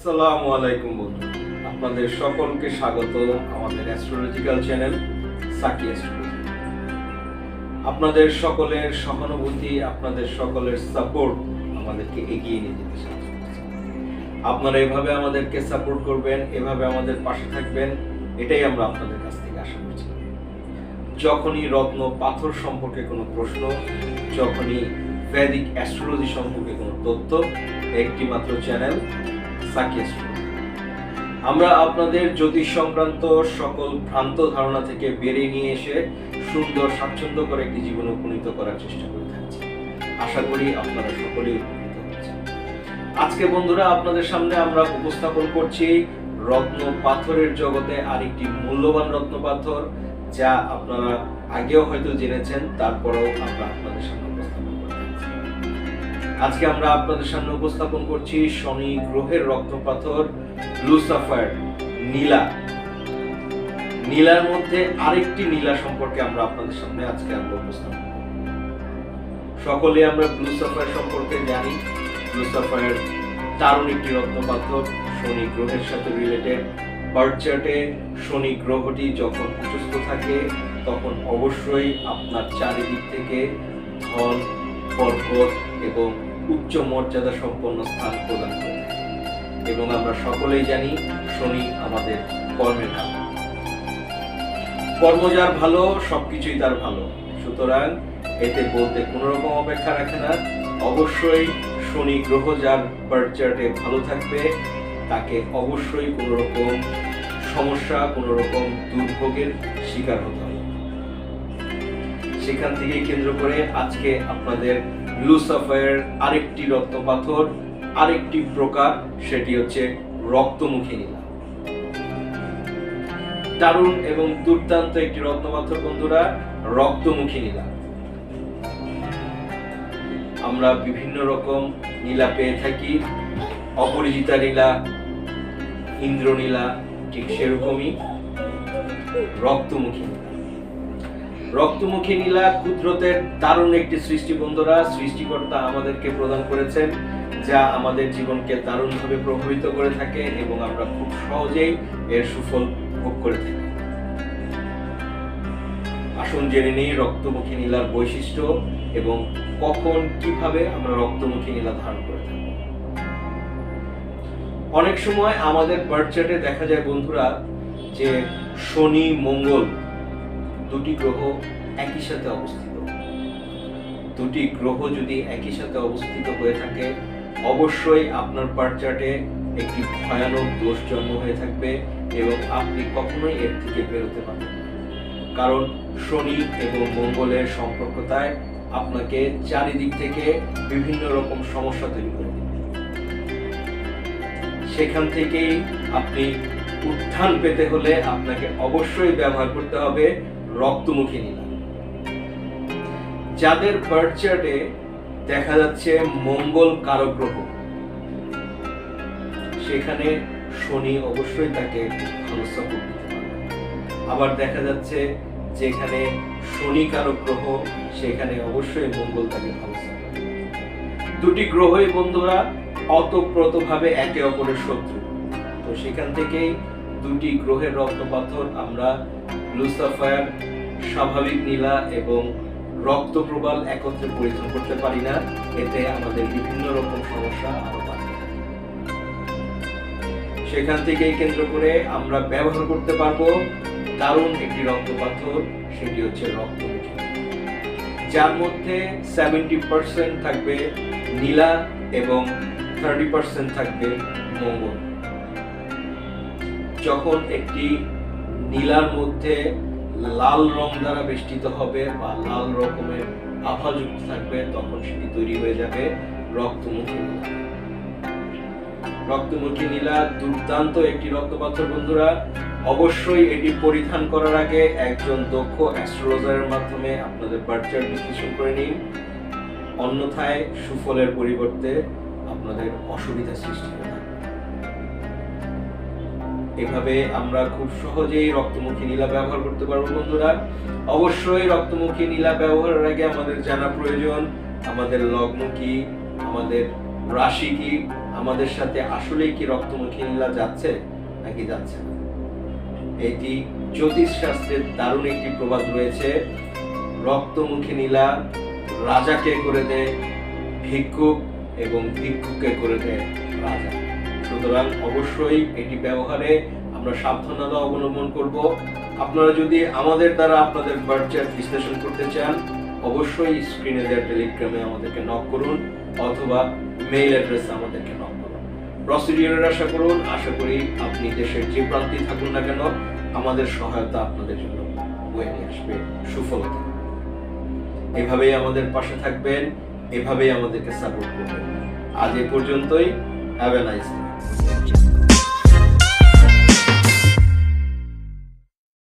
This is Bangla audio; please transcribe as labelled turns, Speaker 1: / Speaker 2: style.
Speaker 1: আসসালামু আলাইকুম বন্ধু, আপনাদের সকলকে স্বাগত আমাদের অ্যাস্ট্রোলজিক্যাল চ্যানেল সাকি অ্যাস্ট্রোলজি। আপনাদের সকলের সহানুভূতি, আপনাদের সকলের সাপোর্ট আমাদেরকে এগিয়ে নিয়ে যেতে সাহায্য করছে। আপনারা এভাবে আমাদেরকে সাপোর্ট করবেন, এভাবে আমাদের পাশে থাকবেন, এটাই আমরা আপনাদের কাছ থেকে আশা করছি। যখনই রত্ন পাথর সম্পর্কে কোনো প্রশ্ন, যখনই ভেদিক অ্যাস্ট্রোলজি সম্পর্কে কোনো তথ্য, একটি মাত্র চ্যানেল সাকি অ্যাস্ট্রোলজি। আমরা আপনাদের জ্যোতিষ সংক্রান্ত সকল ভ্রান্ত ধারণা থেকে বেরিয়ে নিয়ে এসে সুন্দর স্বাচ্ছন্দ্য করে একটি জীবন উপনীত করার চেষ্টা করে থাকছি। আশা করি আপনারা সকলেই উপকৃত হচ্ছেন। আজকে বন্ধুরা আপনাদের সামনে আমরা উপস্থাপন করছি রত্ন পাথরের জগতে আরেকটি মূল্যবান রত্ন পাথর, যা আপনারা আগেও হয়তো জেনেছেন, তারপরেও আমরা আপনাদের সামনে উপস্থাপন করছি। আজকে আমরা আপনাদের সামনে উপস্থাপন করছি শনি গ্রহের রত্ন পাথর ব্লু সাফায়ার, নীলা। নীলার মধ্যে আরেকটি নীলা সম্পর্কে আমরা আপনাদের সামনে আজকে আমরা উপস্থাপন করব। সকলে আমরা ব্লু সাফায়ার সম্পর্কে জানি। ব্লু সাফায়ার দারুণ একটি রত্ন পাথর, শনি গ্রহের সাথে রিলেটেড। বার্থ চার্টে শনি গ্রহটি যখন উচ্চস্থ থাকে তখন অবশ্যই আপনার চারিদিক থেকে ধন, বরকত এবং উচ্চ মর্যাদা সম্পন্ন স্থান প্রদান করে থাকে। এবং আমরা সকলেই জানি শনি আমাদের কর্মের কারণ। কর্ম যার ভালো, সবকিছুই তার ভালো। সুতরাং এতে বলতে কোনো রকম অপেক্ষা রাখে না। অবশ্যই শনি গ্রহ যার বার্থ চার্টে ভালো থাকবে, তাকে অবশ্যই কোনো রকম সমস্যা, কোনো রকম দুর্ভোগের শিকার হতে হবে। সেখান থেকে কেন্দ্র করে আজকে আপনাদের ব্লু সাফায়ার আরেকটি রত্ন পাথর, আরেকটি প্রকার, সেটি হচ্ছে রক্তমুখী নীলা। দারুণ এবং দুর্দান্ত একটি রত্ন পাথর বন্ধুরা, রক্তমুখী নীলা। আমরা বিভিন্ন রকম নীলা পেয়ে থাকি, অপরিচিতা নীলা, ইন্দ্রনীলা, ঠিক সেরকমই রক্তমুখী নীলা। রক্তমুখী নীলা কুদরতের দারুণ একটি সৃষ্টি বন্ধুরা। সৃষ্টিকর্তা আমাদেরকে প্রদান করেছেন, যা আমাদের জীবনকে দারুণভাবে প্রভাবিত করে থাকে এবং আমরা খুব সহজেই এর সুফল ভোগ করে থাকি। আসুন জেনে নেই রক্তমুখী নীলার বৈশিষ্ট্য এবং কখন কিভাবে আমরা রক্তমুখী নীলা ধারণ করে থাকি। অনেক সময় আমাদের বার্থ চার্টে দেখা যায় বন্ধুরা যে শনি মঙ্গল দুটি গ্রহ একই সাথে অবস্থিত। দুটি গ্রহ যদি একই সাথে অবস্থিত হয়ে থাকে, অবশ্যই আপনার বার্থ চার্টে একটি ভয়ানক দোষ জন্ম হয়ে থাকবে এবং আপনি কখনোই এর থেকে বেরোতে পারবেন না। কারণ শনি এবং মঙ্গলের সম্পর্কতায় আপনাকে চারিদিক থেকে বিভিন্ন রকম সমস্যা তৈরি করে দেবে। সেখান থেকেই আপনি উত্থান পেতে হলে আপনাকে অবশ্যই ব্যবহার করতে হবে রক্তমুখী নীলা। যাদের বার্থ চার্টে দেখা যাচ্ছে মঙ্গল কারক গ্রহ, সেখানে শনি অবশ্যই তাকে ভালো সাপোর্ট দিতে পারবে। আবার দেখা যাচ্ছে যেখানে শনি কারক গ্রহ, সেখানে অবশ্যই মঙ্গল তাকে ভালো সাপোর্ট দিবে। দুটি গ্রহই বন্ধুরা অতপ্রতভাবে একে অপরের শত্রু। তো সেখান থেকেই দুটি গ্রহের রত্ন পাথর আমরা ব্লু সাফায়ার, স্বাভাবিক নীলা এবং রক্ত প্রবাল একত্রে পরিধান করতে পারি না। এতে আমাদের বিভিন্ন রকম সমস্যা আরো বাড়ে। সেখান থেকেই কেন্দ্র করে আমরা ব্যবহার করতে পারবো দারুণ একটি রত্ন পাথর, সেটি হচ্ছে রক্তমুখী, যার মধ্যে 70% থাকবে নীলা এবং 30% থাকবে মঙ্গল। যখন একটি নীলার মধ্যে লাল রং দ্বারা বেষ্টিত হবে বা লাল রকমের আভাযুক্ত থাকবে, তখন সেটি তৈরি হয়ে যাবে রক্তমুখী নীলা। রক্তমুখী নীলা দুর্দান্ত একটি রত্ন পাথর বন্ধুরা। অবশ্যই এটি পরিধান করার আগে একজন দক্ষ অ্যাস্ট্রোলজারের মাধ্যমে আপনাদের বার্থ চার্ট বিশ্লেষণ করে নিন, অন্যথায় সুফলের পরিবর্তে আপনাদের অসুবিধা সৃষ্টি হবে। এভাবে আমরা খুব সহজেই রক্তমুখী নীলা ব্যবহার করতে পারবো বন্ধুরা। অবশ্যই রক্তমুখী নীলা ব্যবহারের আগে আমাদের জানা প্রয়োজন আমাদের লগ্ন কি, আমাদের রাশি কি, আমাদের সাথে আসলেই কি রক্তমুখী নীলা যাচ্ছে নাকি যাচ্ছে না। এটি জ্যোতিষ শাস্ত্রের দারুণ একটি প্রবাদ রয়েছে, রক্তমুখী নীলা রাজাকে করে দেয় ভিক্ষুক এবং ভিক্ষুককে করে দেয় রাজা। সুতরাং অবশ্যই এটি ব্যবহারে আমরা সাবধানতা অবলম্বন করব। আপনারা যদি আমাদের দ্বারা আপনাদের বার্থ চার্ট বিশ্লেষণ করতে চান, অবশ্যই স্ক্রিনে দেওয়া টেলিগ্রামে আমাদেরকে নক করুন অথবা মেইল অ্যাড্রেসে আমাদেরকে নক করুন। প্রসিডিউরের আশা করুন, আশা করি আপনি দেশের যে প্রান্তেই থাকুন না কেন, আমাদের সহায়তা আপনাদের জন্য বয়ে নিয়ে আসবে সুফলতা। এভাবেই আমাদের পাশে থাকবেন, এভাবেই আমাদেরকে সাপোর্ট করবেন। আজ এ পর্যন্তই। Have a nice day.